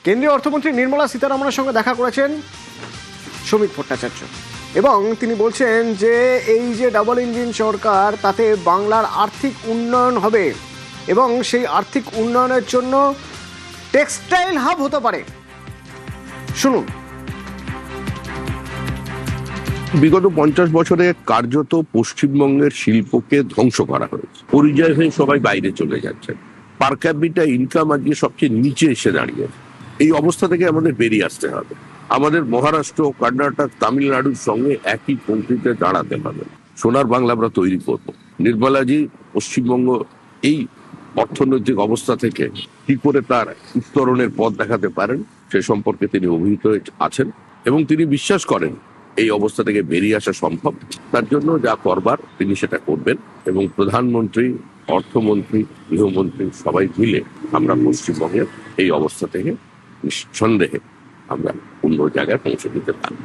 কেন্দ্রীয় অর্থমন্ত্রী নির্মলা সীতারমণের সঙ্গে দেখা করেছেন সুমিত ভট্টাচার্য এবং তিনি বলছেন যে এই যে ডাবল ইঞ্জিন সরকার তাতে বাংলার আর্থিক উন্নয়ন হবে এবং সেই আর্থিক উন্নয়নের জন্য টেক্সটাইল হাব হতে পারে। শুনুন। বিগত 50 বছরে কার্যত পশ্চিমবঙ্গের শিল্পকে ধ্বংস করা হয়েছে। পরিযায়ী হয়ে সবাই বাইরে চলে যাচ্ছে। পার ক্যাপিটা ইনকাম আজকে সবচেয়ে নিচে এসে দাঁড়িয়েছে। এই অবস্থা থেকে আমাদের বেরিয়ে আসতে হবে। আমাদের মহারাষ্ট্র, কর্ণাটক, তামিলনাড়ুর সঙ্গে একই পঙ্ক্তিতে দাঁড়াতে হবে। সোনার বাংলা আমরা তৈরি করব। নির্মলাজি পশ্চিমবঙ্গ এই অর্থনৈতিক অবস্থা থেকে কি করে তার উত্তরণের পথ দেখাতে পারেন সে সম্পর্কে তিনি অভিহিত আছেন এবং তিনি বিশ্বাস করেন এই অবস্থা থেকে বেরিয়ে আসা সম্ভব। তার জন্য যা করবার তিনি সেটা করবেন এবং প্রধানমন্ত্রী, অর্থমন্ত্রী, গৃহমন্ত্রী সবাই মিলে আমরা পশ্চিমবঙ্গের এই অবস্থা থেকে নিঃসন্দেহে আমরা অন্য জায়গায় পৌঁছে দিতে পারব।